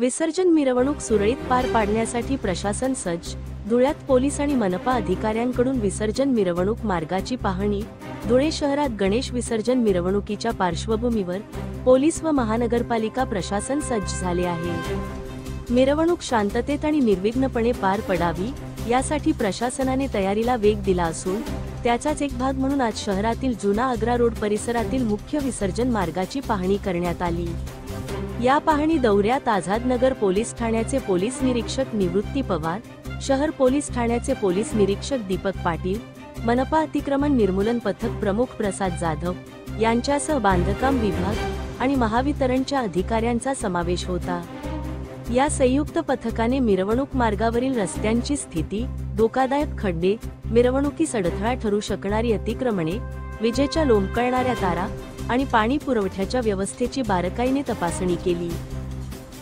विसर्जन मिरवणूक सुरळीत पार पाडण्यासाठी प्रशासन सज्ज। धुळ्यात पोलीस आणि मनपा अधिकाऱ्यांकडून विसर्जन मिरवणूक मार्गाची पाहणी। धुळे शहरात गणेश विसर्जन मिरवणुकीच्या पार्श्वभूमीवर पोलीस व महानगरपालिका प्रशासन सज्ज झाले आहे। मिरवणूक शांततेत आणि निर्विघ्नपणे पार पडावी यासाठी प्रशासनाने तयारीला वेग दिला असून त्याचाच एक भाग म्हणून आज शहरातील जुना आग्रा रोड परिसरातील मुख्य विसर्जन मार्गाची पाहणी करण्यात आली। या पाहणी दौऱ्यात आझादनगर पोलीस ठाण्याचे पोलीस निरीक्षक निवृत्ती पवार, शहर पोलीस ठाण्याचे पोलीस निरीक्षक दीपक पाटील, मनपा अतिक्रमण निर्मूलन पथक प्रमुख प्रसाद जाधव यांच्यासह बांधकाम विभाग आणि महावितरणच्या अधिकाऱ्यांचा समावेश होता। या संयुक्त पथकाने मिरवणूक मार्गावरील रस्त्यांची स्थिती, धोकादायक खड्डे, मिरवणुकीस अडथळा ठरू शकणारी अतिक्रमणे, विजेच्या लोंबकळणाऱ्या तारा आणि पाणी पुरवठ्याच्या व्यवस्थेची बारकाईने तपासणी केली।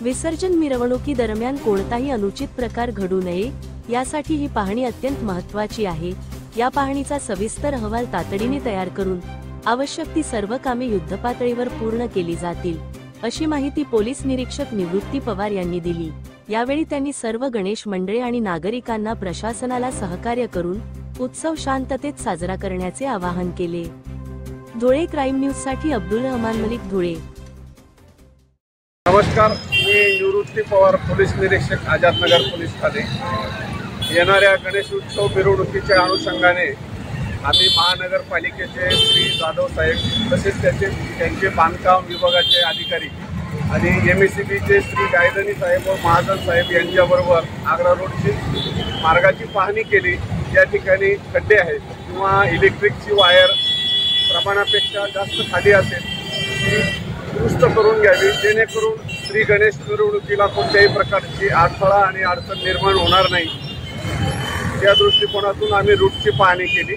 विसर्जन मिरवणुकी दरम्यान कोणताही अनुचित प्रकार घडू नये यासाठी ही पाहणी अत्यंत महत्त्वाची आहे। या पाहणीचा सविस्तर अहवाल तातडीने तयार करून आवश्यक ती सर्व कामे युद्धपातळीवर पूर्ण केली जातील, अशी माहिती पोलीस निरीक्षक निवृत्ती पवार यांनी दिली। यावेळी त्यांनी सर्व गणेश मंडळे आणि नागरिकांना प्रशासनाला सहकार्य करून उत्सव शांततेत साजरा करण्याचे आवाहन केले। धुळे क्राईम न्यूज साठी अब्दुल रहमान मलिक, धुळे। नमस्कार, मी निवृत्ती पवार, पोलीस निरीक्षक, आझादनगर पोलीस ठाणे। येणाऱ्या गणेश उत्सव मिरवणुकीच्या अनुषंगाने आम्ही महानगरपालिकेचे श्री जाधव साहेब तसेच त्यांचे बांधकाम विभागाचे अधिकारी आणि MSCBचे श्री गायधनी साहेब व महाजन साहेब यांच्याबरोबर आग्रा रोडची मार्गाची पाहणी केली। या ठिकाणी खड्डे आहेत किंवा इलेक्ट्रिकची वायर प्रमाणापेक्षा जास्त खाली असेल ती दुरुस्त करून घ्यावी, जेणेकरून श्री गणेश मिरवणुकीला कोणत्याही प्रकारची अडथळा आणि अडचण निर्माण होणार नाही। या दृष्टिकोनातून आम्ही रूटची पाहणी केली।